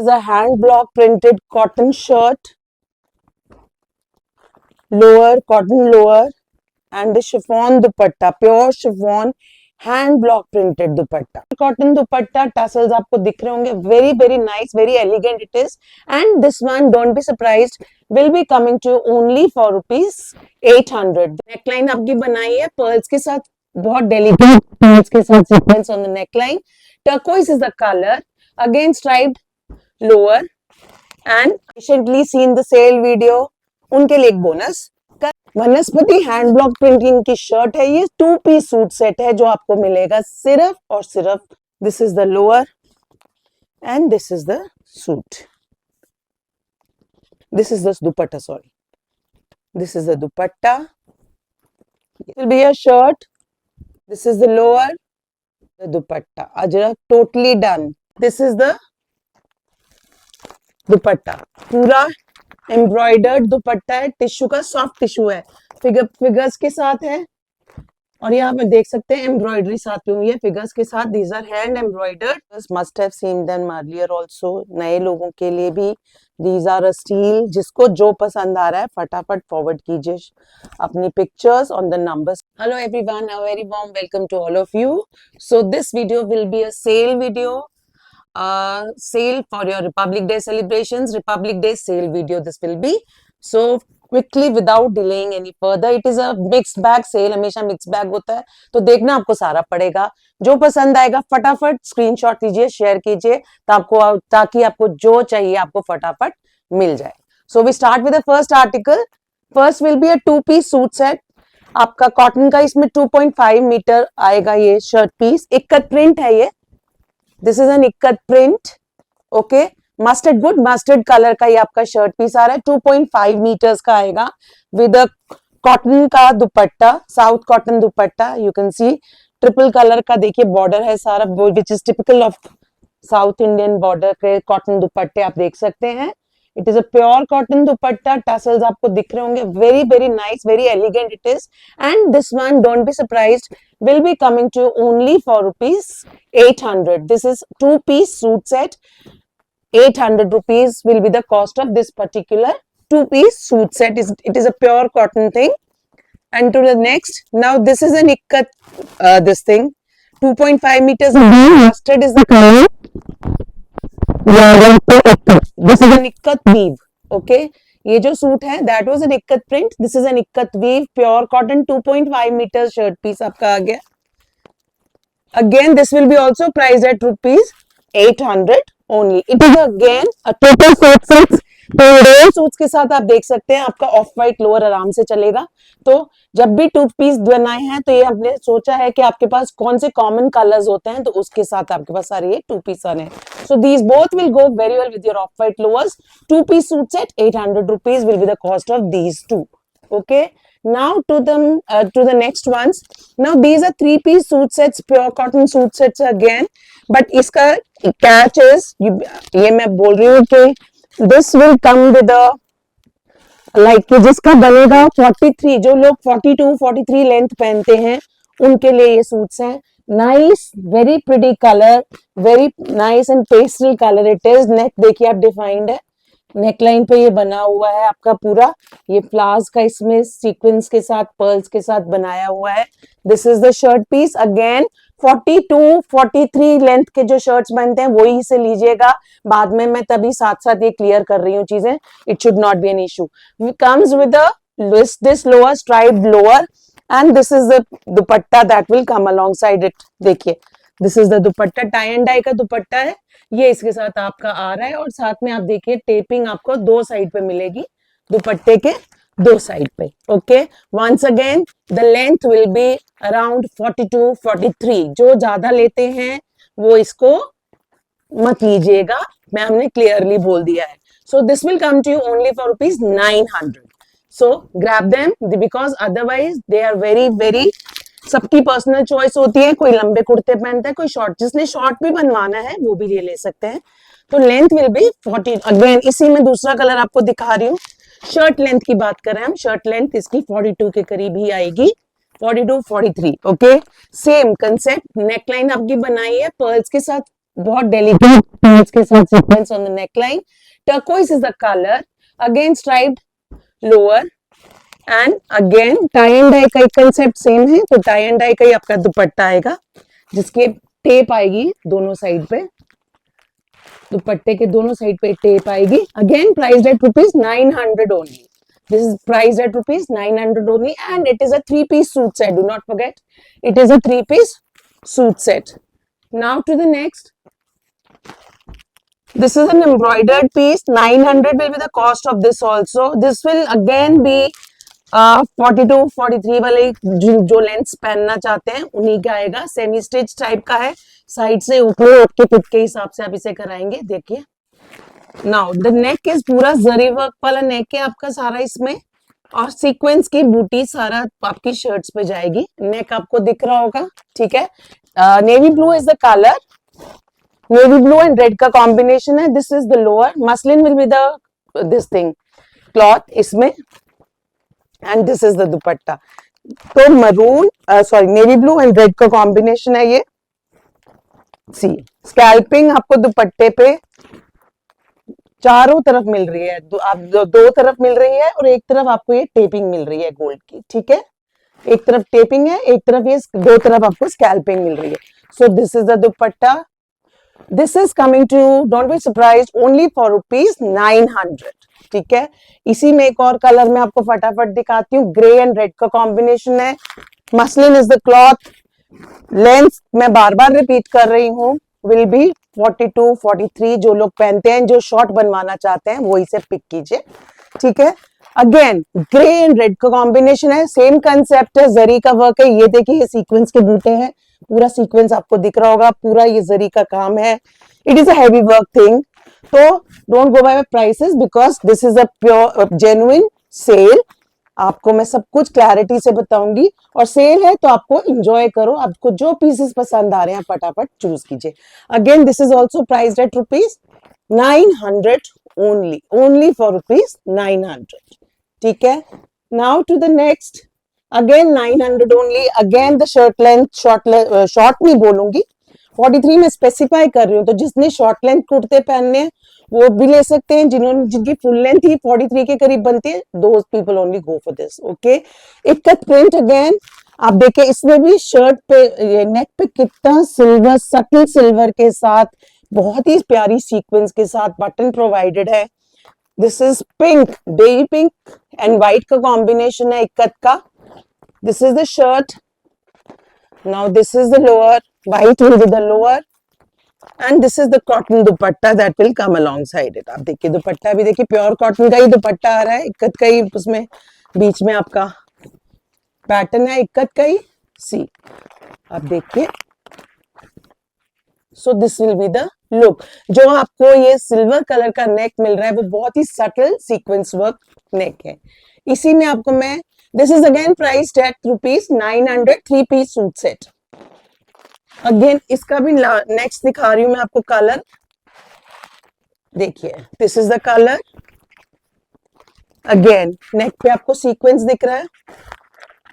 is a hand block printed cotton shirt, lower, cotton lower, and the chiffon dupatta, pure chiffon hand block printed dupatta. Cotton dupatta, tassels आपको दिख रहे होंगे, very very nice, very elegant it is. And this one, don't be surprised, will be coming to you only for ₹800. Neckline आपकी बनाई है pearls के साथ, बहुत delicate pearls के साथ sequence on the neckline. Turquoise is the color. Again striped lower and recently seen the sale video, उनके लिए एक बोनस. वनस्पति हैंड ब्लॉक प्रिंटिंग की शर्ट है ये, 2 पीस सूट सेट है जो आपको मिलेगा सिर्फ और सिर्फ. This is the lower and this is the suit. This is the dupatta, sorry, this is the dupatta. It will be a shirt. This is the lower, the dupatta. Ajrak totally done. This is the dupatta, पूरा embroidered दुपट्टा है, tissue का, soft tissue है, figures के साथ है. और यहाँ पे देख सकते हैं एम्ब्रॉयडरी साथ में हुई है फिगर्स के साथ. These are hand embroidered. Must have seen them earlier also. नए लोगों के लिए भी दीज आर अ स्टील. जिसको जो पसंद आ रहा है फटाफट फॉरवर्ड कीजिए अपनी pictures on the numbers. Hello everyone, a very warm welcome to all of you. So this video will be a sale video. Sale for your Republic Day celebrations, Republic Day sale video this will be. So quickly without delaying any further, it is a mixed bag sale. हमेशा mixed bag होता है तो देखना आपको सारा पड़ेगा. जो पसंद आएगा फटाफट स्क्रीनशॉट लीजिए, शेयर कीजिए ताकि आपको जो चाहिए आपको फटाफट मिल जाए. So we start with the first article. First will be a 2-piece suit set. आपका कॉटन का इसमें 2.5 मीटर आएगा ये शर्ट पीस. इक्कत प्रिंट है ये. This is an ikat print. Okay, mustard, good mustard colour का ये आपका शर्ट पीस आ रहा है. 2.5 मीटर्स का आएगा विद कॉटन का dupatta, south cotton dupatta. You can see triple colour का देखिए बॉर्डर है सारा, which is typical of South Indian border के कॉटन दुपट्टे आप देख सकते हैं. It is a pure cotton dupatta. Tassels आपको दिख रहे होंगे, very very nice, very elegant it is. And this one, don't be surprised, will be coming to you only for ₹800. This is 2-piece suit set. 800 rupees will be the cost of this particular 2-piece suit set. It is a pure cotton thing. And to the next, now this is an ikkat, this thing, 2.5 meters. Mustard is the color. This is an ikkat weave. Okay. ये जो suit है that was an ikat print. This is an ikat weave, pure cotton, 2.5 metre shirt piece आपका आ गया. Again this will be also priced at ₹800 only. It is again a total suit sets. तो roll suits के साथ आप देख सकते हैं आपका ऑफ वाइट लोअर आराम से चलेगा. तो जब भी 2 पीस बनाए हैं तो ये हमने सोचा है कि आपके पास कौन से कॉमन कलर्स होते हैं तो उसके साथ आपके पास सारे ये 2 पीस आने हैं. So these both will go very well with your off-white lowers. 2-piece suit set, 800 rupees will be the cost of these two. Okay. Now to the next ones. Now these are 3-piece suit sets, pure cotton suit sets again. But इसका catch is, ये मैं बोल रही हूँ कि this will come with a like जिसका बनेगा 43, जो लोग 42, 43 लेंथ पहनते हैं उनके लिए ये सूट्स हैं. Nice, very pretty colour, very nice and pastel colour it is. Neck देखिए आप डिफाइंड है, नेकलाइन पे ये बना हुआ है आपका पूरा. ये फ्लावर्स का इसमें सीक्वेंस के साथ, पर्ल्स के साथ बनाया हुआ है. This is the shirt piece. Again 42, 43 length के जो शर्ट्स बनते हैं वही से लीजिएगा. बाद में मैं तभी साथ साथ ये क्लियर कर रही हूँ चीजें. It should not be an issue. Comes with this lower striped lower. And this is the dupatta that will come alongside it. देखिए, this is the dupatta, tie and dye का दुपट्टा है ये, इसके साथ आपका आ रहा है. और साथ में आप देखिए टेपिंग आपको 2 साइड पे मिलेगी, दुपट्टे के 2 साइड पे. Okay, once again the length will be around 42, 43. जो ज्यादा लेते हैं वो इसको मत लीजिएगा, मैं हमने क्लियरली बोल दिया है. So this will come to you only for ₹900. So grab them because otherwise they are very very, सबकी पर्सनल चॉइस होती है. कोई लंबे कुर्ते पहनता है, कोई शॉर्ट. जिसने शॉर्ट भी बनवाना है वो भी ले सकते हैं. तो लेंथ विल बी 40. अगेन इसी में दूसरा कलर आपको दिखा रही हूँ. शर्ट लेंथ की बात कर रहे हैं हम. शर्ट लेंथ इसकी 42 के करीब ही आएगी, 42, 43. Okay, same concept. नेकलाइन आपकी बनाई है पर्ल्स के साथ बहुत डेलिकेट पीच के साथ sequence on the neckline. Turquoise is the colour. Again striped lower and again tie and dye का कंसेप्ट सेम है. तो टाई एंड डाई का ही आपका दुपट्टा आएगा जिसके टेप आएगी दोनों साइड पे. दुपट्टे के दोनों साइड पे टेप आएगी. Again price at ₹900 only. This is priced at ₹900 only, and it is a 3-piece suit set. Do not forget, it is a 3-piece suit set. Now to the next. This is an embroidered piece. 900 will be the cost of this also. This will again be 42, 43 वाले जो length पहनना चाहते हैं उन्हीं का आएगा. Semi stitch type का है. साइड से ऊपर ओके पिट के हिसाब से आप इसे कराएंगे. देखिए नाउ द नेक इज पूरा जरी वर्क वाला नेक है आपका सारा इसमें, और सीक्वेंस की बूटी सारा आपकी शर्ट्स पे जाएगी. नेक आपको दिख रहा होगा. ठीक है. Navy blue is the colour. Navy blue and red का कॉम्बिनेशन है. This is the lower. Muslin will be the this thing cloth इसमें, and this is the dupatta. तो maroon sorry navy blue and red का combination है ये. सी scalping आपको दुपट्टे पे चारों तरफ मिल रही है. आप दो तरफ मिल रही है और एक तरफ आपको ये टेपिंग मिल रही है गोल्ड की. ठीक है. एक तरफ टेपिंग है, एक तरफ ये दो तरफ आपको स्कैल्पिंग मिल रही है. So this is the dupatta. This is coming to, don't be surprised, only for ₹900. ठीक है. इसी में एक और कलर में आपको फटाफट दिखाती हूँ. ग्रे एंड रेड का कॉम्बिनेशन है. Muslin is the cloth. Length मैं बार बार रिपीट कर रही हूँ, विल बी 42, 43. जो लोग पहनते हैं, जो शॉर्ट बनवाना चाहते हैं, वो इसे पिक कीजिए. ठीक है. अगेन ग्रे एंड रेड का कॉम्बिनेशन है. सेम कंसेप्ट है. जरी का वर्क है. ये देखिए ये सीक्वेंस के बूटे हैं. पूरा सीक्वेंस आपको दिख रहा होगा. पूरा ये जरी का काम है. It is a heavy work thing. तो don't go by prices because this is a pure genuine sale. आपको मैं सब कुछ क्लैरिटी से बताऊंगी, और सेल है तो आपको एंजॉय करो. आपको जो पीसेस पसंद आ रहे हैं फटाफट चूज कीजिए. Again this is also priced at ₹900 only. Only for ₹900. ठीक है. Now to the next. Again 900 only. Again the shirt length, short नहीं बोलूंगी, 43 में स्पेसिफाई कर रही हूँ. तो जिसने शॉर्ट लेंथ कुर्ते पहनने हैं वो भी ले सकते हैं. जिनकी फुल लेंथ ही 43 के करीब बनती है, those people only go for this. Okay. Ikat print again आप देखें, इसमें भी शर्ट पे ये नेक पे कितना सिल्वर, सटल सिल्वर के साथ बहुत ही प्यारी सीक्वेंस के साथ बटन प्रोवाइडेड है. This is pink, baby pink and white का कॉम्बिनेशन है इक्कत का. This is the shirt. Now this is the lower. White will be the lower, and this is the cotton dupatta that will come alongside it. आप देखिए दुपट्टा भी देखिए pure cotton का ही दुपट्टा आ रहा है. इक्कत का ही उसमें बीच में आपका पैटर्न है इक्कत का ही. सी आप देखिए. सो this will be the look. जो आपको ये सिल्वर कलर का नेक मिल रहा है वो बहुत ही सटल सीक्वेंस वर्क नेक है. इसी में आपको मैं, this is again priced at ₹900. 3-piece suit set. Again इसका भी नेक्स्ट दिखा रही हूं मैं आपको कलर. देखिए this is the colour. Again neck पे आपको सीक्वेंस दिख रहा है.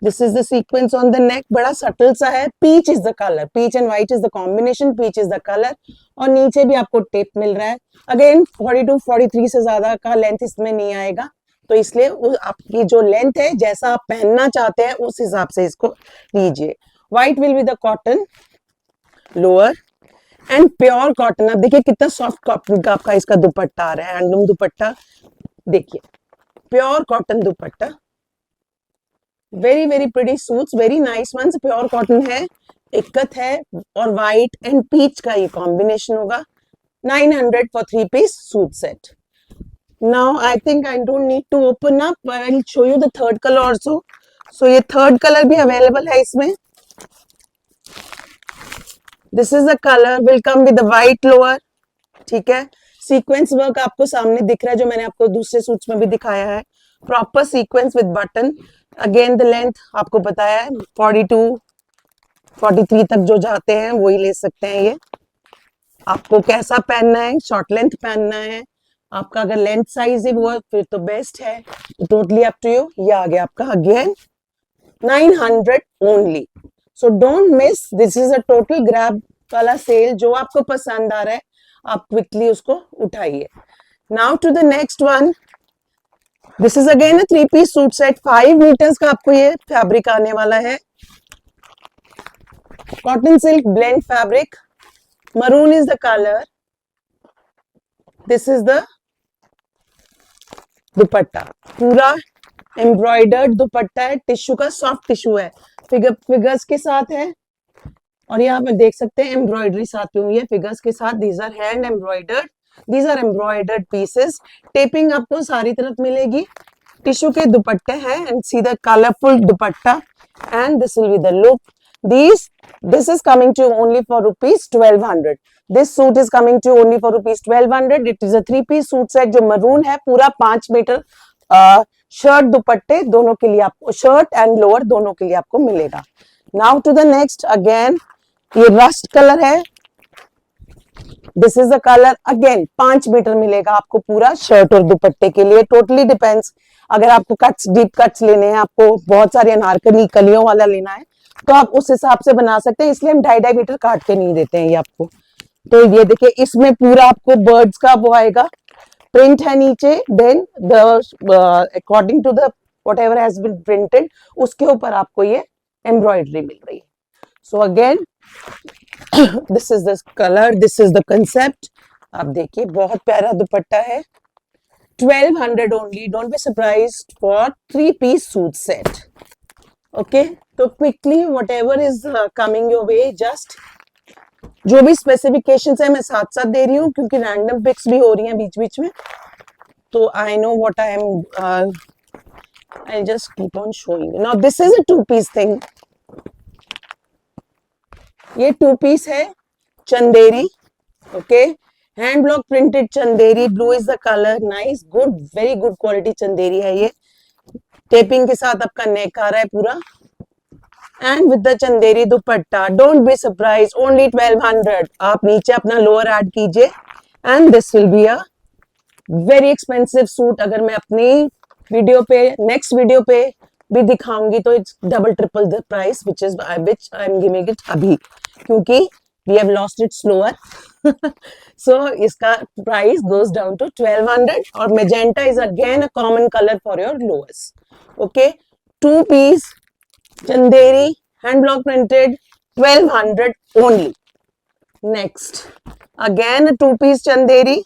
This is the sequence on the neck. बड़ा सटल सा है. Peach is the colour. Peach and white is the combination. Peach is the colour. और नीचे भी आपको टेप मिल रहा है. अगेन 42, 43 से ज्यादा का लेंथ इसमें नहीं आएगा, तो इसलिए आपकी जो लेंथ है, जैसा आप पहनना चाहते हैं उस हिसाब से इसको लीजिए. White will be the cotton lower and pure cotton. अब देखिए कितना सॉफ्ट कॉटन का आपका इसका दुपट्टा आ रहा है. हैंडलूम दुपट्टा देखिए, pure cotton dupatta. Very very pretty suits, very nice ones. Pure cotton है, इक्कत है, और व्हाइट एंड पीच का ये कॉम्बिनेशन होगा. 900 for 3-piece suit set. Now I think I don't need to open up. I will show you the third colour also. So ये third colour भी available है इसमें. This is the colour. Will come with the white lower. ठीक है. Sequence work आपको सामने दिख रहा है जो मैंने आपको दूसरे सूट्स में भी दिखाया है. Proper sequence with button. Again the length आपको बताया है 42, 43 तक जो जाते हैं वही ले सकते हैं. ये आपको कैसा पहनना है, शॉर्ट लेंथ पहनना है, आपका अगर लेंथ साइज है वो फिर तो बेस्ट है. Totally up to you. ये आ गया आपका again 900 only. So don't miss. This is a total grab वाला सेल, जो आपको पसंद आ रहा है आप क्विकली उसको उठाइए। Now to the next one, this is again a 3-piece suit set, 5 metres का आपको ये फैब्रिक आने वाला है। Cotton silk blend fabric, maroon is the colour, this is the dupatta, पूरा एम्ब्रॉयडर्ड दुपट्टा है, टिश्यू का सॉफ्ट टिश्यू है, फिगर्स के साथ है, और यहाँ पे देख सकते हैं एम्ब्रॉयडरी साथ में हुई है फिगर्स के साथ। These are hand embroidered, these are embroidered pieces, taping आपको सारी तरफ मिलेगी, टिश्यू के दुपट्टे हैं, and see the colourful dupatta, and this will be the look. This is coming to only for rupees 1200. This suit is coming to only for rupees 1200. It is a 3-piece suit set जो maroon है, पूरा 5 metre shirt दुपट्टे दोनों के लिए आपको, shirt and lower दोनों के लिए आपको मिलेगा। Now to the next, again ये रस्ट कलर है, this is the colour, again 5 metre मिलेगा आपको पूरा शर्ट और दुपट्टे के लिए। टोटली डिपेंड्स, अगर आपको कट्स, डीप कट्स लेने हैं, आपको बहुत सारे अनारकली कलियों वाला लेना है तो आप उस हिसाब से बना सकते हैं, इसलिए हम 2.5 मीटर काट के नहीं देते हैं ये आपको। तो ये देखिए, इसमें पूरा आपको बर्ड्स का वो आएगा, प्रिंट है नीचे, then the according to the whatever has been printed उसके ऊपर आपको ये एम्ब्रॉयडरी मिल रही है। So again this is the colour, this is the concept. आप देखिए बहुत प्यारा दुपट्टा है, 1200 only, don't be surprised for 3-piece suit set. Okay, तो quickly whatever is coming your way, just जो भी स्पेसिफिकेशंस है मैं साथ साथ दे रही हूँ क्योंकि रैंडम पिक्स भी हो रही हैं बीच बीच में, तो I know what I am, I just keep on showing. Now this is a 2-piece thing, ये 2-piece है Chanderi, okay, hand block printed Chanderi, blue is the colour, nice, good, very good quality Chanderi है ये, टेपिंग के साथ आपका नेक आ रहा है पूरा, and with the Chanderi dupatta. Don't be surprise, only 1200। आप नीचे अपना लोअर ऐड कीजिए, and this will be a very expensive suit. अगर मैं अपनी वीडियो पे, नेक्स्ट वीडियो पे भी दिखाऊंगी तो it's double triple the price which I am giving it अभी, क्योंकि we have lost it slower. So इसका प्राइस गोज डाउन टू 1200, और magenta is again a common colour for your lowers. Okay, 2-piece Chanderi hand block printed, 1200 only. Next again 2-piece Chanderi,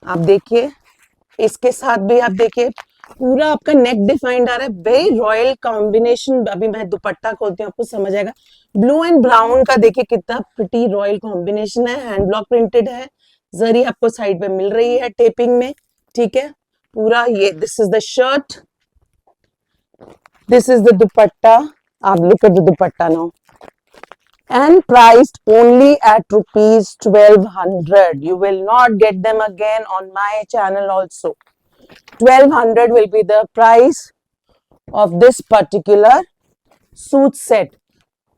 आप देखिए इसके साथ भी आप देखिए पूरा आपका नेक डिफाइंड आ रहा है, वेरी रॉयल कॉम्बिनेशन। अभी मैं दुपट्टा खोलती हूँ आपको समझ आएगा। ब्लू एंड ब्राउन का देखिए कितना प्रिटी रॉयल कॉम्बिनेशन है, हैंड ब्लॉक प्रिंटेड है, जरी आपको साइड पे मिल रही है टेपिंग में, ठीक है पूरा। ये this is the shirt, this is the dupatta, look at the dupatta now, and priced only at rupees 1200. You will not get them again on my channel also. 1200 will be the price of this particular suit set.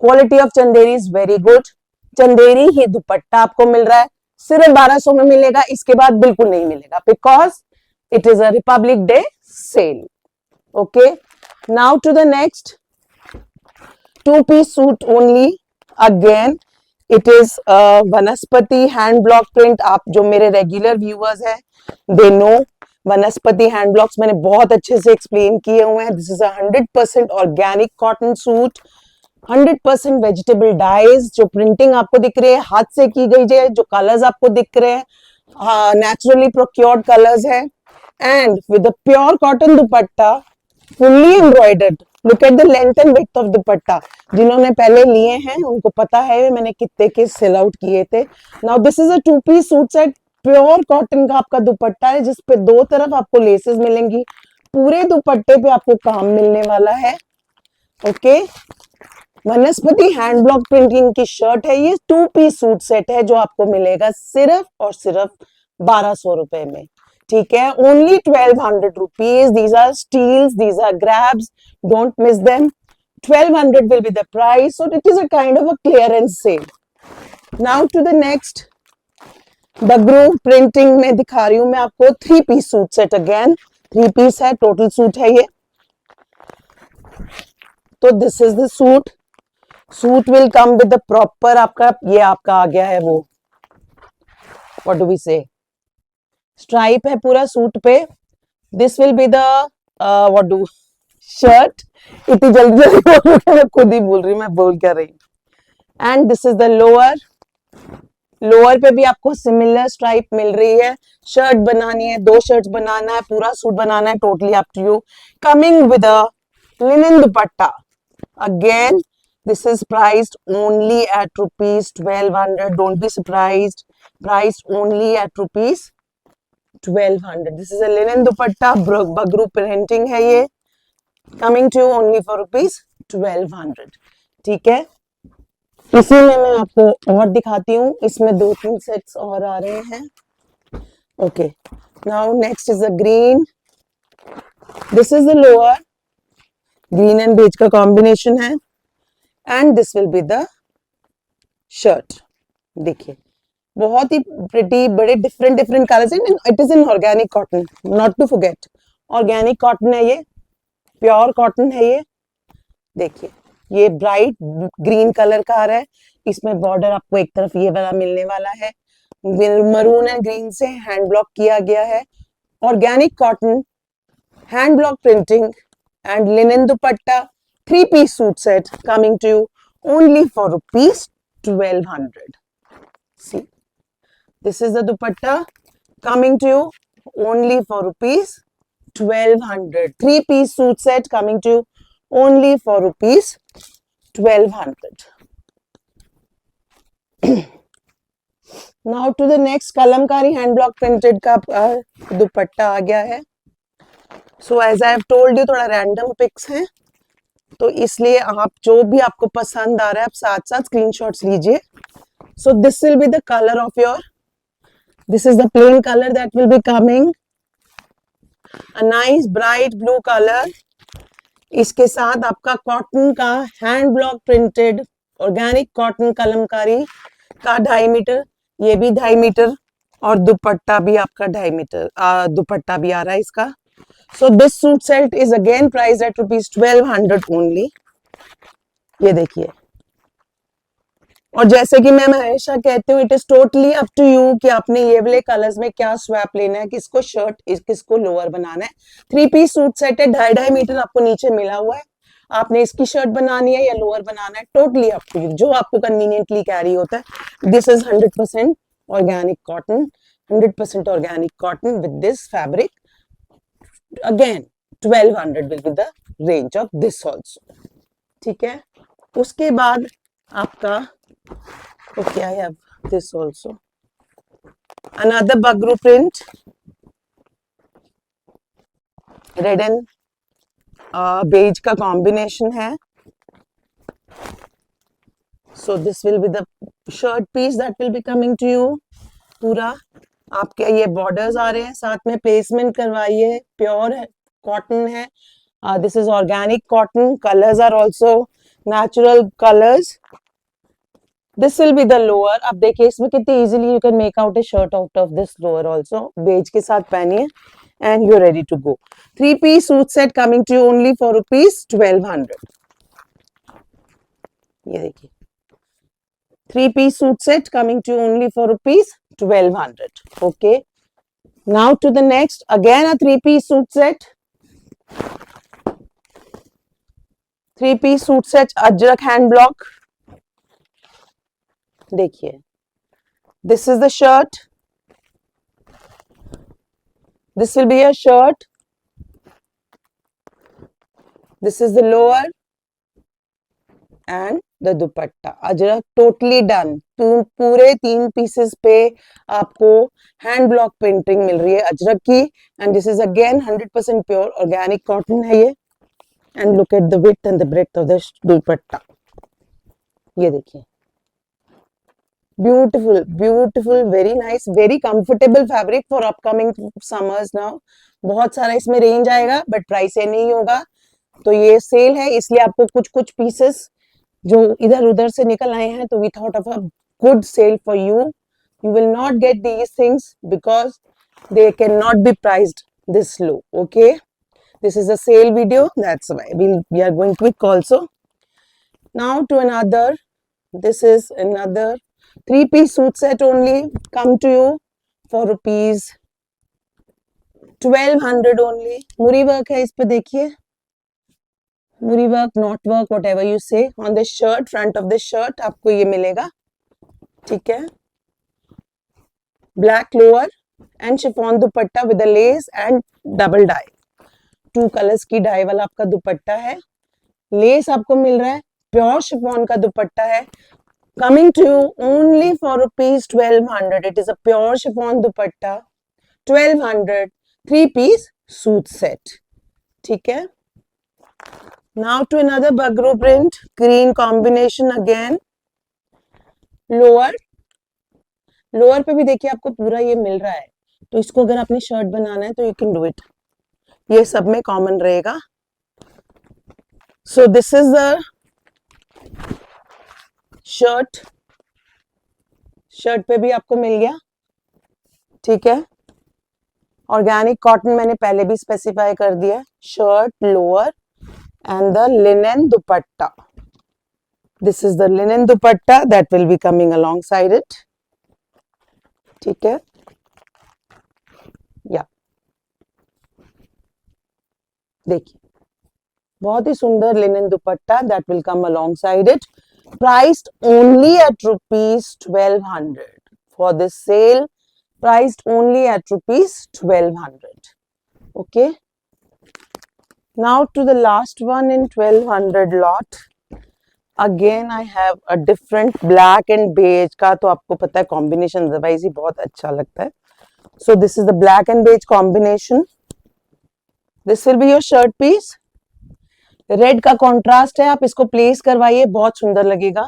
Quality of chanderi is very good. Chanderi ही दुपट्टा आपको मिल रहा है, सिर्फ 1200 में मिलेगा, इसके बाद बिल्कुल नहीं मिलेगा, because it is a Republic Day sale. Okay. Now to the next 2-piece suit only. Again it is वनस्पति हैंड ब्लॉक प्रिंट। आप जो मेरे रेगुलर व्यूअर्स हैं they know वनस्पति हैंड ब्लॉक्स मैंने बहुत अच्छे से एक्सप्लेन किए हुए हैं। This is 100% organic cotton suit, 100% vegetable dyes, जो प्रिंटिंग आपको दिख रही है हाथ से की गई है, जो कलर्स आपको दिख रहे हैं नेचुरली प्रोक्योर्ड कलर्स है, and with the pure cotton dupatta, fully embroidered. Look at the length and width of दुपट्टा, जिन्होंने पहले लिए हैं उनको पता है मैंने कितने के सेल आउट किए थे। Now this is a 2-piece suit set, pure cotton का आपका दुपट्टा है, जिसपे 2 तरफ आपको लेसेस मिलेंगी, पूरे दुपट्टे पे आपको काम मिलने वाला है। ओके, वनस्पति हैंड ब्लॉक प्रिंटिंग की शर्ट है ये, 2-piece सूट सेट है जो आपको मिलेगा सिर्फ और सिर्फ 1200 रुपए में, ठीक है, only 1200 rupees. These are steals, these are grabs, don't miss them. 1200 will be the price, so it is a kind of a clearance sale. Now to the next, the groove printing में दिखा रही हूं मैं आपको 3-piece suit set. Again 3-piece है, total suit है ये। तो this is the suit, suit will come with the proper, आपका ये आपका आ गया है वो, व्हाट डू वी से, स्ट्राइप है पूरा सूट पे. This will be the what do, shirt. इतनी जल्दी जल्दी बोल रही हूँ, मैं खुद ही बोल रही हूँ मैं बोल क्या रही हूँ. And this is the lower. Lower पे भी आपको सिमिलर स्ट्राइप मिल रही है. शर्ट बनानी है, 2 शर्ट्स बनाना है, पूरा सूट बनाना है, totally up to you. Coming with a linen dupatta. Again this is priced only at rupees 1200. Don't be surprised, priced only at rupees 1200. This is a linen dupatta, bagru printing है ये, coming to you only for rupees 1200. ठीक है. इसी में मैं आपको और दिखाती हूँ, इसमें 2-3 सेट्स और आ रहे हैं. Okay, now next is a green. This is the lower, green and beige का कॉम्बिनेशन है. And this will be the shirt. देखिए बहुत ही प्रिटी, बड़े डिफरेंट डिफरेंट कलर्स हैं. It is in organic cotton, not to forget, organic cotton है ये, pure cotton है ये. देखिए ये ब्राइट ग्रीन कलर का आ रहा है, इसमें बॉर्डर आपको एक तरफ ये वाला मिलने वाला है, मरून एंड ग्रीन से हैंड ब्लॉक किया गया है. Organic cotton, hand block printing and linen dupatta, 3-piece suit set coming to you only for rupees 1200. See, this is the dupatta coming to you only for rupees 1200. 3-piece suit set coming to you only for rupees 1200. Now to the next, Kalamkari hand block printed का दुपट्टा आ गया है. So as I have told you, थोड़ा random pics हैं, तो इसलिए आप जो भी आपको पसंद आ रहा है आप साथ साथ स्क्रीनशॉट्स लीजिए. So this will be the color of your, this is the plain color that will be coming, a nice bright blue color. इसके साथ आपका कॉटन का hand block printed organic cotton Kalamkari का 2.5 मीटर, ये भी 2.5 मीटर, और दुपट्टा भी आपका 2.5 मीटर दुपट्टा भी आ रहा है इसका. So this suit set is again priced at rupees 1200 only. ये देखिए, और जैसे कि मैं हमेशा कहती हूँ, it is totally up to you कि आपने ये वाले कलर्स में क्या स्वैप लेना है, किसको शर्ट किसको लोअर बनाना है. 3-piece सूट सेट है, 2.5 मीटर आपको नीचे मिला हुआ है. आपने इसकी शर्ट बनानी है या लोअर बनाना है, टोटली अप टू यू, जो आपको कन्वीनियंटली कैरी होता है. This is 100% organic cotton, 100% organic cotton with this fabric. Again 1200 will be the range of this also. ठीक है. उसके बाद आपका, okay, I have this also, another bagru print, red and beige का combination है. So this will be the shirt piece that will be coming to you. पूरा आपके ये borders आ रहे हैं, साथ में placement करवाइए, प्योर कॉटन है. This is organic cotton, colors are also natural colors. This will be the lower. अब देखिए इसमें कितनी easily you can make out a shirt out of this lower also. Beige के साथ पहनिए and you're ready to go. 3-piece suit set coming to you only for rupees 1200. ये देखिए 3-piece suit set coming to you only for rupees 1200. Okay. Now to the next, again a 3-piece suit set. 3-piece suit set, Ajrak hand block. देखिए, this is the shirt, this will be a shirt, this is the lower and the dupatta. Ajrak totally done. पूरे 3 pieces पे आपको hand block printing मिल रही है अजरक की. and this is again 100% pure organic cotton है ये. and look at the width and the breadth of the dupatta. ये देखिए, beautiful, beautiful, very nice, very comfortable fabric for upcoming summers now. बहुत सारा इसमें रेंज आएगा बट प्राइस ये नहीं होगा. तो ये सेल है इसलिए आपको कुछ कुछ पीसेस जो इधर उधर से निकल आए हैं, तो we thought of a good sale for you. You will not get these things because they can not be priced this low. Okay, this is a sale video, that's why we are going quick also. Now to another, this is another 3-piece suit set only, come to you for rupees 1200 only. Muri work है इस पे, देखिए muri work, not work, whatever you say, on this shirt, front of this shirt आपको ये मिलेगा, ठीक है. Black lower and chiffon dupatta with lace and double dye, 2 colours की डाई वाला आपका दुपट्टा है. लेस आपको मिल रहा है, प्योर शिफॉन का दुपट्टा है. Coming to you only for rupees 1200. It is a pure chiffon dupatta, 1200, 3-piece suit set. ठीक है. Now to another bagru print, green combination again. Lower पे भी देखिए आपको पूरा ये मिल रहा है, तो इसको अगर आपने शर्ट बनाना है तो you can do it. ये सब में कॉमन रहेगा. So this is the shirt पे भी आपको मिल गया, ठीक है. ऑर्गेनिक कॉटन मैंने पहले भी स्पेसिफाई कर दिया. Shirt, lower and the linen dupatta. This is the linen dupatta that will be coming along side it, ठीक है. या देखिए बहुत ही सुंदर linen dupatta that will come along side it. Priced only at rupees 1200 for this sale. Priced only at rupees 1200. Okay. Now to the last one in 1200 lot. Again I have a different black and beige का, तो आपको पता है combination otherwise ही बहुत अच्छा लगता है. So this is the black and beige combination. This will be your shirt piece. Red का कॉन्ट्रास्ट है, आप इसको प्लेस करवाइए, बहुत सुंदर लगेगा.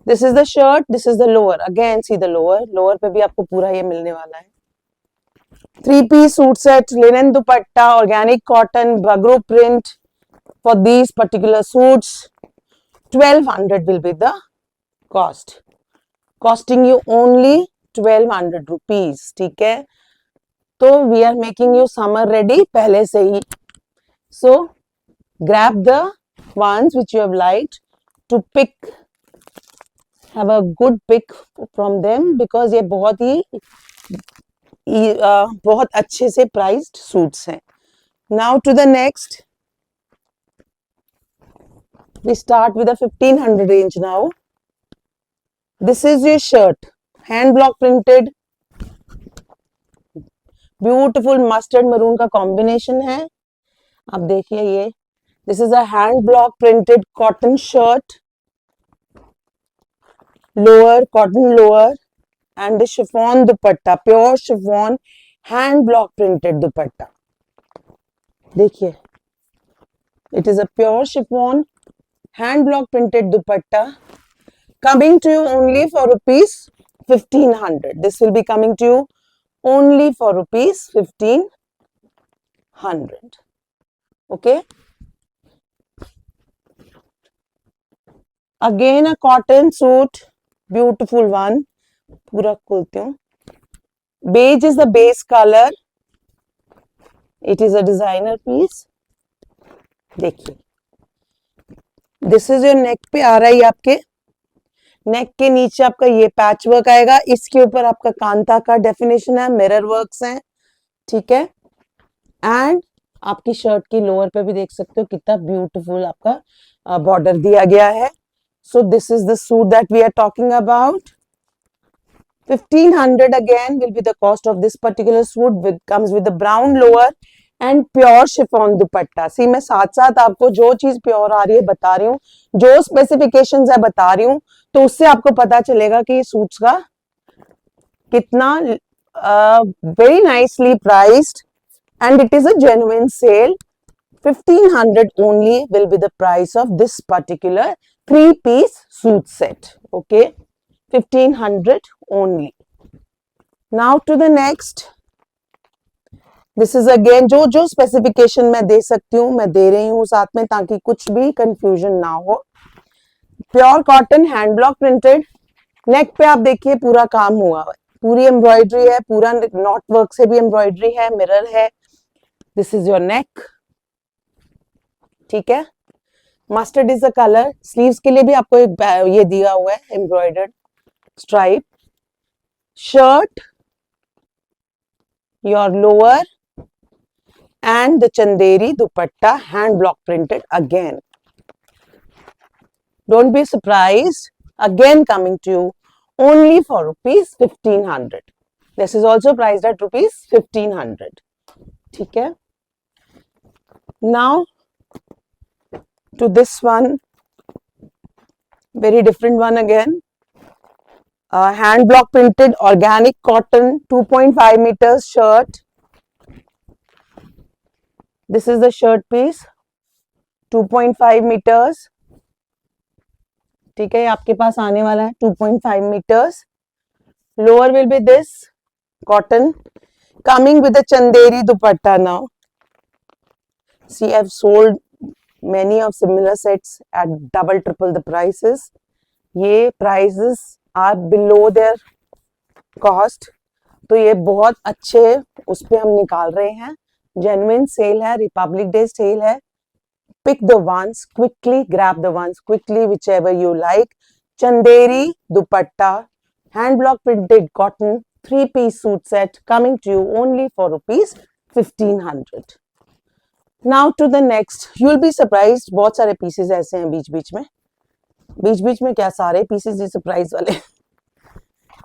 This is the shirt, this is the lower. Again see the lower. Lower पे भी आपको पूरा ये मिलने वाला है. 3-piece suit set, linen dupatta, organic cotton, Bagru print for these particular suits. 1200 will be the cost. Costing you only 1200 rupees, ठीक है. तो we are making you summer ready पहले से ही. सो grab the ones which you have liked to pick, have a good pick from them because ये बहुत ही बहुत अच्छे से priced suits हैं. Now to the next, we start with the 1500 range now. This is your shirt, hand block printed, beautiful mustard maroon का combination है. आप देखिए ये, this is a hand block printed cotton shirt, lower, cotton lower and the chiffon dupatta, pure chiffon hand block printed dupatta. देखिए, it is a pure chiffon hand block printed dupatta coming to you only for rupees 1500. This will be coming to you only for rupees 1500. Okay. Again a cotton suit, beautiful one. पूरा खोलती हूँ. Beige is the base color. It is a designer piece. देखिए, this is your neck पे आ रहा है, आपके नेक के नीचे आपका ये पैच वर्क आएगा. इसके ऊपर आपका कांता का डेफिनेशन है, मिरर वर्क्स हैं, ठीक है. एंड आपकी शर्ट की लोअर पे भी देख सकते हो कितना ब्यूटीफुल आपका बॉर्डर दिया गया है. So this is the suit that we are talking about. 1500 again will be the cost of this particular suit. Comes with the brown lower and pure chiffon dupatta. See, मैं साथ साथ आपको जो चीज प्योर आ रही है बता रही हूँ, जो स्पेसिफिकेशंस है बता रही हूँ, तो उससे आपको पता चलेगा कि ये सूट्स का कितना very nicely priced and it is a genuine sale. 1500 only will be the price of this particular 3-piece suit set. Okay, 1500 only. Now to the next. This is again जो specification मैं दे सकती हूँ मैं दे रही हूँ साथ में, ताकि कुछ भी confusion ना हो. Pure cotton hand block printed. नेक पे आप देखिए पूरा काम हुआ है, पूरी एम्ब्रॉयडरी है, पूरा नॉट वर्क से भी एम्ब्रॉयडरी है, मिरर है. दिस इज योर नेक, ठीक है. Mustard is the colour. Sleeves के लिए भी आपको एक ये दिया हुआ है embroidered stripe. Shirt, your lower and the chanderi dupatta hand block printed again. Don't be surprised, again coming to you only for rupees 1500. This is also priced at rupees 1500. ठीक है? Now to this one, very different one again. Hand block printed organic cotton 2.5 meters shirt. This is the shirt piece, 2.5 meters. ठीक है, आपके पास आने वाला है 2.5 meters. Lower will be this cotton, coming with a chanderi dupatta now. See, I've sold many of similar sets at double, triple the prices. ये prices are below their cost. तो ये बहुत अच्छे उस पे हम निकाल रहे हैं. Genuine sale है, Republic Day sale है. Pick the ones quickly, grab the ones quickly, whichever you like. Chanderi dupatta, hand block printed cotton, 3-piece suit set coming to you only for rupees 1500. Now to the next. You will be surprised. बहुत सारे pieces ऐसे हैं बीच में क्या सारे pieces ही surprise वाले.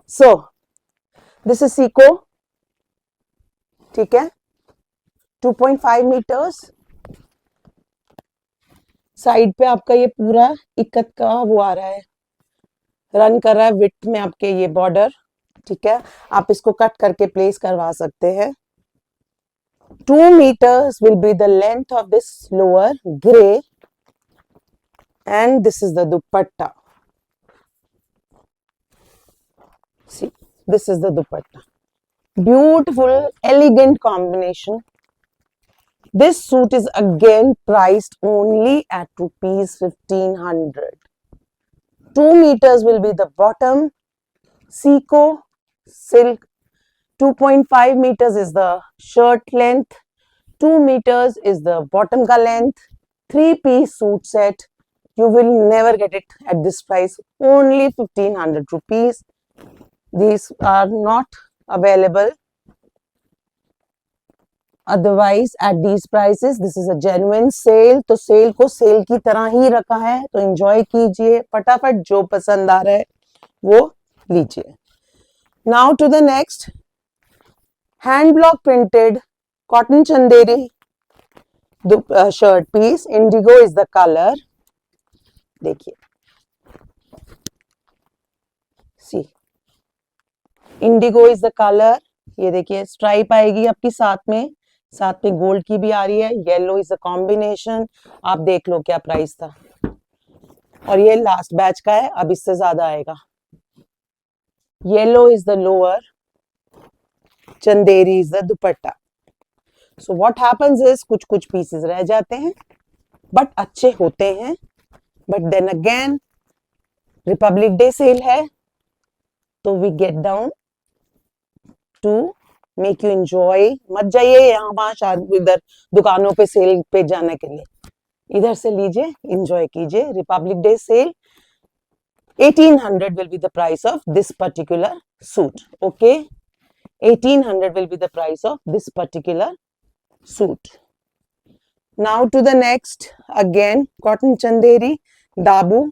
So this is Seiko. ठीक है, 2.5 meters. साइड पे आपका ये पूरा इक्कत का वो आ रहा है, रन कर रहा है विड्थ में आपके ये बॉर्डर. ठीक है, आप इसको कट करके प्लेस करवा सकते हैं. 2 meters will be the length of this lower gray, and this is the dupatta. See, this is the dupatta. Beautiful, elegant combination. This suit is again priced only at rupees 1500. 2 meters will be the bottom. Seiko silk. 2.5 meters is the shirt length. 2 meters is the bottom ka length. 3-piece suit set. You will never get it at this price. Only 1500 rupees. These are not available otherwise at these prices. This is a genuine sale. तो cell को cell की तरह ही रखा है, तो enjoy कीजिए. फटाफट जो पसंद आ रहा है वो लीजिए. Now to the next. Hand block printed cotton chanderi shirt piece. Indigo is the color. देखिए, see, indigo is the color. ये देखिए स्ट्राइप आएगी आपकी साथ में गोल्ड की भी आ रही है. Yellow is the combination. आप देख लो क्या प्राइस था, और ये लास्ट बैच का है, अब इससे ज्यादा आएगा. Yellow is the lower, Chanderi is the dupatta. So what happens is कुछ पीसेस रह जाते हैं बट अच्छे होते हैं. But then again republic day sale है, तो we get down to make you enjoy. मत जाइए यहाँ वहां इधर दुकानों पे सेल पे जाने के लिए. इधर से लीजिए, एंजॉय कीजिए. Republic day sale 1800 will be the price of this particular suit. Okay, 1800 will be the price of this particular suit. Now to the next. Again cotton chanderi dabu,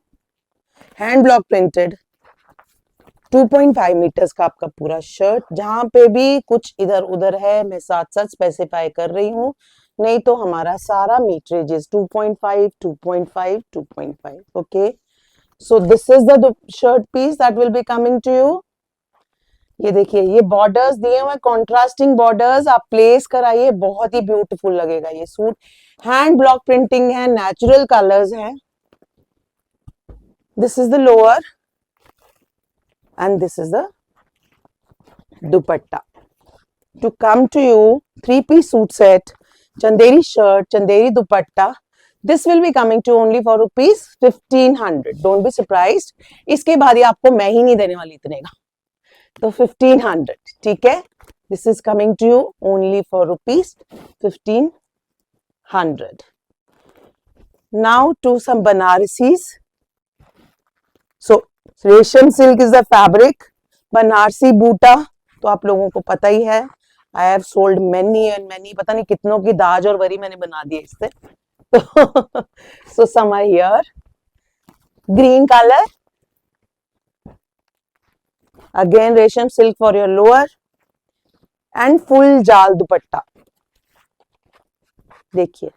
hand block printed, 2.5 meters का आपका पूरा shirt. जहां पे भी कुछ इधर उधर है मैं साथ साथ स्पेसिफाई कर रही हूँ, नहीं तो हमारा सारा meterage 2.5 2.5 2.5. Okay, so this is the shirt piece that will be coming to you. ये देखिए, ये बॉर्डर्स दिए हुए कॉन्ट्रास्टिंग बॉर्डर्स, आप प्लेस कराइए, बहुत ही ब्यूटीफुल लगेगा ये सूट. हैंड ब्लॉक प्रिंटिंग है, नेचुरल कलर्स हैं. This is the lower and this is the dupatta. To come to you, 3-piece suit set, chanderi shirt, chanderi dupatta. This will be coming to only for rupees 1500. Don't be surprised. इसके बाद ये आपको मैं ही नहीं देने वाली इतने का, तो 1500. ठीक है, this is coming to you only for rupees 1500. Now to some Banarsis. So रेशम silk is the fabric. Banarasi बूटा तो आप लोगों को पता ही है. I have sold many and many, पता नहीं कितनों की दाज और वरी मैंने बना दी इससे. So some are here. Green color. Again रेशम silk for your lower. And full जाल दुपट्टा. देखिए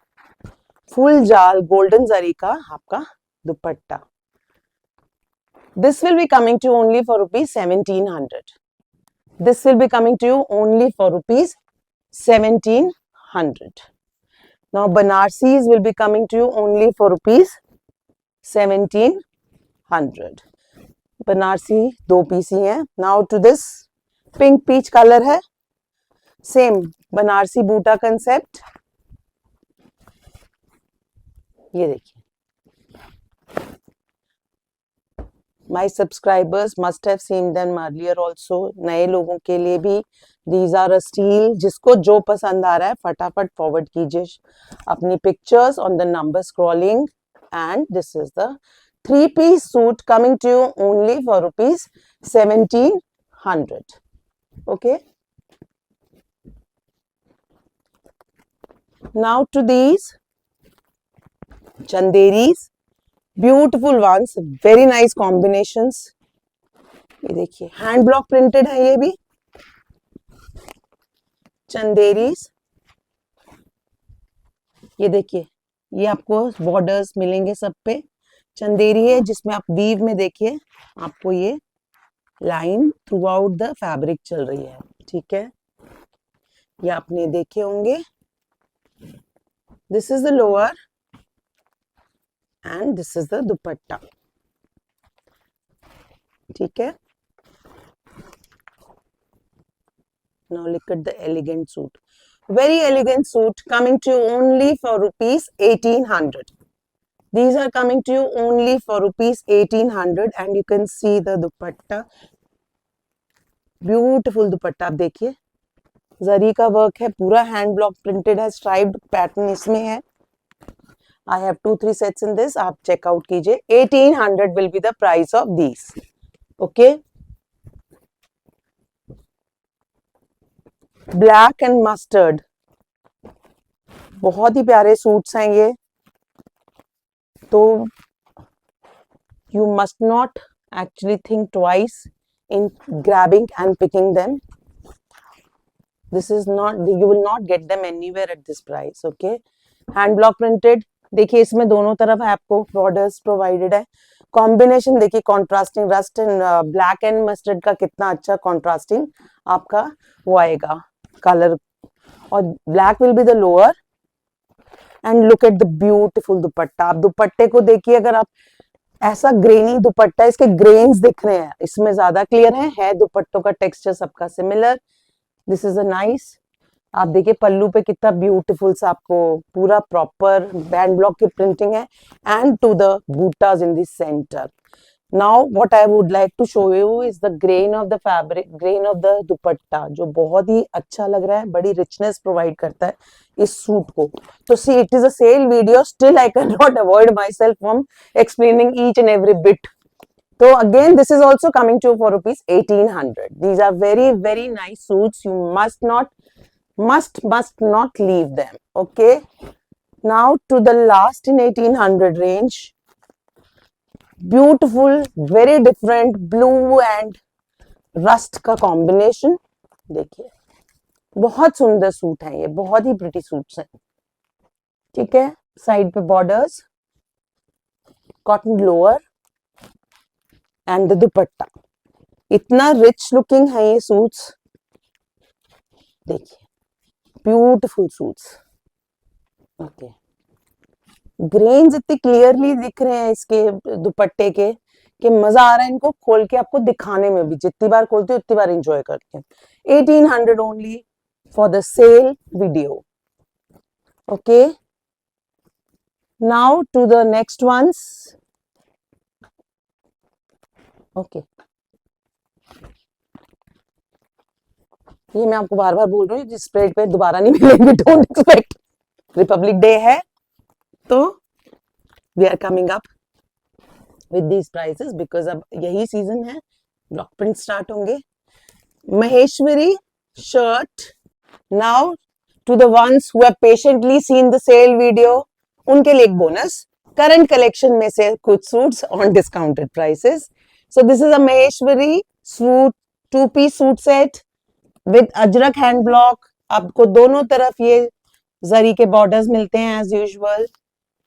फुल जाल गोल्डन जरी का आपका दुपट्टा. This will be coming to you only for rupees 1700. This will be coming to you only for rupees 1700. Now Banarsis will be coming to you only for rupees 1700. Banarsi दो piece ही हैं. Now to this pink peach color है. Same Banarasi बूटा concept. ये देखिए. My subscribers must have seen them earlier also. नए लोगों के लिए भी these are a steal. जिसको जो पसंद आ रहा है फटाफट फॉरवर्ड कीजिए अपनी pictures on the number scrolling. And this is the 3-piece suit coming to you only for rupees 1700. Okay. Now to these Chanderis. Beautiful ones, very nice combinations. ये देखिए हैंड ब्लॉक प्रिंटेड है ये भी. चंदेरीज. ये देखिए ये आपको बॉर्डर्स मिलेंगे सब पे. चंदेरी है जिसमें आप वीव में देखिए आपको ये line through out the fabric चल रही है. ठीक है, ये आपने देखे होंगे. This is the lower and this is the dupatta. ठीक है. Now look at the elegant suit. Very elegant suit coming to you only for rupees 1800. These are coming to you only for rupees 1800 and you can see the dupatta. Beautiful dupatta. आप देखिए जरी का work है, पूरा hand block printed है, striped pattern इसमें है. I have 2-3 sets in this. आप checkout कीजिए. 1800 will be the price of these. Okay. Black and mustard. बहुत ही प्यारे सूट्स हैं ये. तो you must not actually think twice in grabbing and picking them. This is not, you will not get them anywhere at this price. Okay. Hand block printed. देखिए इसमें दोनों तरफ है आपको बॉर्डर्स प्रोवाइडेड है. कॉम्बिनेशन देखिए contrasting rust and black and mustard का कितना अच्छा कॉन्ट्रास्टिंग आपका वो आएगा कलर. और black will be the lower. And look at the beautiful दुपट्टा. आप दुपट्टे को देखिए, अगर आप ऐसा ग्रेनी दुपट्टा, इसके ग्रेन्स दिख रहे हैं इसमें ज्यादा क्लियर है दुपट्टों का टेक्सचर सबका similar. This is a nice. आप देखिए पल्लू पे कितना ब्यूटीफुल सा आपको पूरा प्रॉपर बैंड ब्लॉक की प्रिंटिंग है एंड टू द बूटाज in the centre. Now what I would like to show you is the grain of the fabric, grain of the dupatta, जो बहुत ही अच्छा लग रहा है, बड़ी रिचनेस प्रोवाइड करता है इस सूट को. तो see it is a sale video, still I can not avoid myself from explaining each and every bit. So again, this is also coming to you for rupees 1800. These are very, very nice suits. You must not leave them. Okay. Now to the last in 1800 range. Beautiful, very different blue and rust का combination. देखिए बहुत सुंदर suit है ये, बहुत ही pretty suits हैं. ठीक है. साइड पे borders, cotton lower and the दुपट्टा. इतना रिच लुकिंग है ये सूट्स. देखिए ब्यूटीफुल सूट्स. ओके. ग्रेन्स इतने क्लियरली दिख रहे हैं इसके दुपट्टे के कि मजा आ रहा है इनको खोल के आपको दिखाने में भी. जितनी बार खोलती हूँ उतनी बार एंजॉय करती हूँ. 1800 only for the sale video. Okay. Now to the next ones. Okay. ये मैं आपको बार बार बोल रही हूँ, जिस स्प्रेड पे दोबारा नहीं मिलेंगे. Don't expect. रिपब्लिक डे है तो we are coming up with these prices because अब यही सीजन है, ब्लॉक प्रिंट स्टार्ट होंगे. Maheshwari shirt. Now to the ones who have patiently seen the sale video, उनके लिए एक बोनस. करंट कलेक्शन में से कुछ suits on discounted prices. So this is a Maheshwari suit, 2-piece suit set with Ajrak hand block. आपको दोनों तरफ ये जरी के बॉर्डर्स मिलते हैं as usual.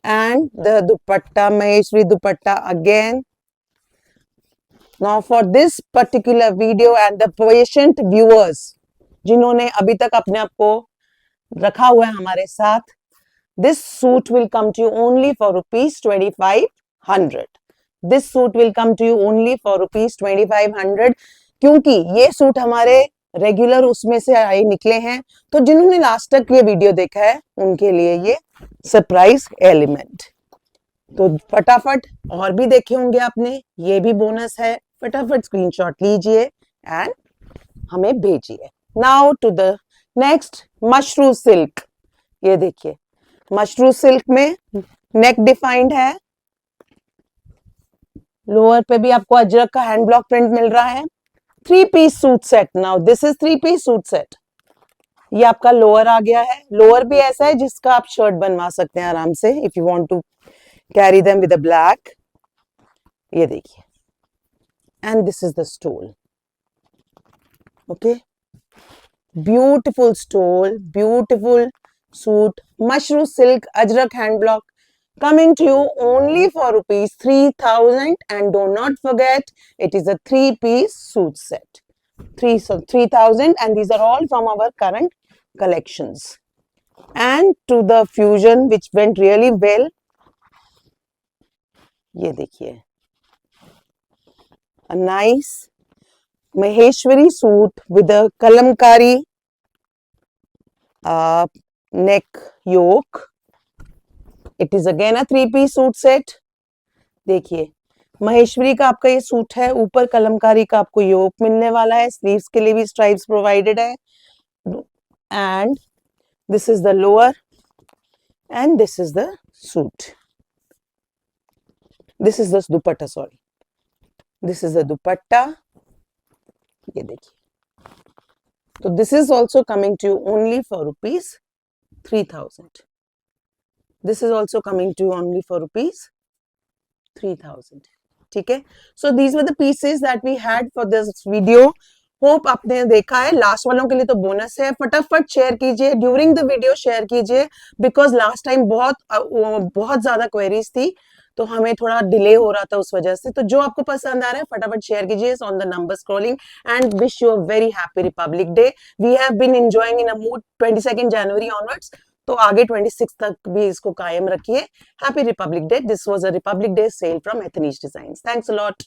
And the dupatta, Maheshwari dupatta again. Now for this particular video and the patient viewers जिन्होंने अभी तक अपने आप को रखा हुआ है हमारे साथ, this suit will come to you only for rupees 2500. This suit will come to you only for rupees 2500 क्योंकि ये सूट हमारे रेगुलर उसमें से आए निकले हैं. तो जिन्होंने लास्ट तक ये वीडियो देखा है उनके लिए ये सरप्राइज एलिमेंट. तो फटाफट, और भी देखे होंगे आपने, ये भी बोनस है. फटाफट स्क्रीनशॉट लीजिए एंड हमें भेजिए. Now to the next, Mashru silk. ये देखिए, मशरू सिल्क में नेक डिफाइंड है. लोअर पे भी आपको अजरक का हैंड ब्लॉक प्रिंट मिल रहा है. 3-piece suit set. Now this is 3-piece suit set. ये आपका लोअर आ गया है. लोअर भी ऐसा है जिसका आप शर्ट बनवा सकते हैं आराम से if you want to carry them with a black. ये देखिए, and this is the stole. Okay, beautiful stole, beautiful suit, mushroom silk, ajrak hand block, coming to you only for rupees 3000. And do not forget, it is a 3-piece suit set. 3000, and these are all from our current collections. And to the fusion which went really well, ये देखिए, a nice Maheshwari suit with a kalamkari neck yoke. It is again a 3-piece suit set. देखिए, महेश्वरी का आपका ये suit है. ऊपर कलमकारी का आपको योक मिलने वाला है. स्लीव्स के लिए भी स्ट्राइप्स प्रोवाइडेड है. And this is the lower and this is the suit. This is the dupatta, sorry, this is the dupatta. ये देखिए. तो this is also coming to you only for rupees 3000. This is also coming to you only for rupees 3000. ठीक है. So these were the pieces that we had for this video. Hope आपने देखा है. Last वालों के लिए तो bonus है. फटाफट शेयर कीजिए, ड्यूरिंग द वीडियो शेयर कीजिए, बिकॉज लास्ट टाइम बहुत ज्यादा क्वेरीज थी तो हमें थोड़ा डिले हो रहा था उस वजह से. तो जो आपको पसंद आ रहा है फटाफट शेयर कीजिए on the number scrolling. And wish you a very happy Republic Day. We have been enjoying in a mood 22 January onwards. तो आगे 26 तक भी इसको कायम रखिए. Happy Republic Day. This was a Republic day sale from Ethnies designs. Thanks a lot.